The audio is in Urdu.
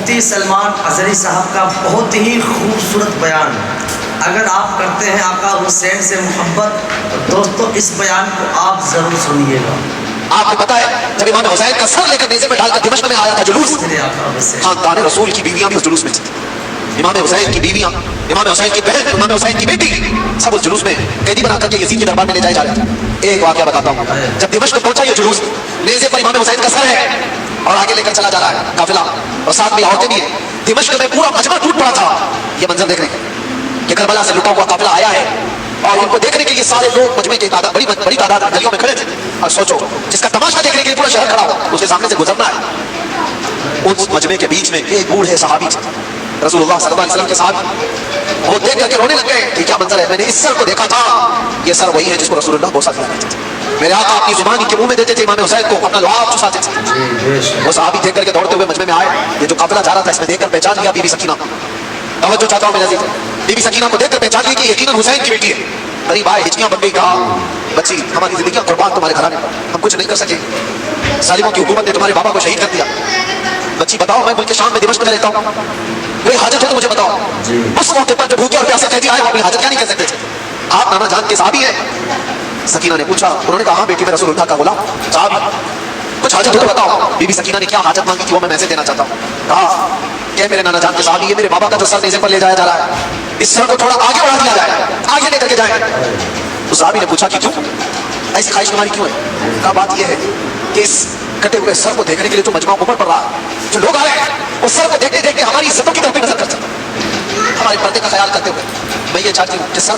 مفتی سلمان اظہری صاحب کا بہت ہی خوبصورت بیان. اگر آپ کرتے ہیں آقا حسین سے محبت تو دوستو اس بیان کو آپ ضرور سنیے گا. آپ کو پتا ہے جب امام حسین کا سر لے کر نیزے میں ڈال کر دمشق میں آیا تھا جلوس, خاندان رسول کی بیویاں بھی اس جلوس میں تھیں. امام حسین کی بیویاں, امام حسین کی بہن, امام حسین کی بیٹی, سب اس جلوس میں قیدی بنا کر کے یزید کے دربار میں لے جائے جا رہے تھے. ایک واقعہ بتاتا ہوں. جب دمشق پہنچا یہ جلوس, نیزے پر امام حسین کا سر ہے اور آگے لے کر چلا جا رہا ہے قافلہ, اور ساتھ میں عورتیں بھی ہیں. دمشق میں پورا مجمع ٹوٹ پڑا تھا یہ منظر دیکھنے کہ کربلا سے لٹا ہوا قافلہ آیا ہے, اور ان کو دیکھنے کے لیے سارے لوگ مجمع کی تعداد بڑی تعداد گلیوں میں کھڑے تھے. اور سوچو جس کا تماشا دیکھنے کے لیے پورا شہر کھڑا ہوا, اس کے سامنے سے گزرنا ہے. اس مجمع کے بیچ میں ایک بوڑھے صحابی تھے, رسول اللہ صلی اللہ علیہ وسلم کے صحابی. وہ دیکھ کر کے رونے لگ گئے کہ کیا منظر ہے, میں نے اس سر کو دیکھا تھا, یہ سر وہی ہے جس کو رسول اللہ بوسہ دیا کرتے تھے. میرے آقا اپنی زبان ان کے منہ میں دیتے تھے, امام حسین کو اپنا لعاب چساتے تھے. وہ صحابی دیکھ کر کے دوڑتے ہوئے مجمع میں آئے. یہ جو قافلہ جا رہا تھا اس میں دیکھ کر پہچان لیا بی بی سکینہ. توجہ چاہتا ہوں میرے عزیز, بی بی سکینہ کو دیکھ کر پہچان لی کہ یقیناً حسین کی بیٹی ہے. قریب آئے, ہچکیاں بن گئی, کہا بچی ہماری زندگیاں قربان تمہارے گھرانے پر, ہم کچھ نہیں کر سکے, ظالموں کی حکومت نے تمہارے بابا کو شہید کر دیا. بچی بتاؤ میں ملک شام میں دمشق میں رہتا ہوں, کوئی حاجت ہو تو مجھے بتاؤ. اس موقع پر جو بھوکے اور پیاسے قیدی آئے وہ اپنی حاجت کیا نہیں کر سکتے تھے. آپ نانا جان کے صحابی ہیں. سکینہ نے پوچھا, انہوں نے کہا ہاں بیٹی میں رسول اللہ کا غلام صحابی, کچھ حاجت ہو تو بتاؤ. بی بی سکینہ نے کیا حاجت مانگی تھی وہ میں میسج دینا چاہتا ہوں. کہا کہ میرے نانا جان کے صحابی, یہ میرے بابا کا جو سر نیزے پر لے جایا جا رہا ہے, اس سر کو تھوڑا آگے بڑھا دیا جائے, آگے لے کر کے جائیں. تو صحابی نے پوچھا کہ کیوں, ایسی خواہش تمہاری کیوں ہے؟ کہا بات یہ ہے کہ اس کٹے ہوئے سر کو دیکھنے کے لیے جو مجمع اوپر پڑ رہا ہے, جو لوگ آ رہے ہیں, اس سر کو دیکھتے دیکھتے ہماری عزتوں کی طرف بھی نظر کر سکتے, ہمارے پردے کا خیال کرتے ہوئے میں یہ چاہتی ہوں کہ سر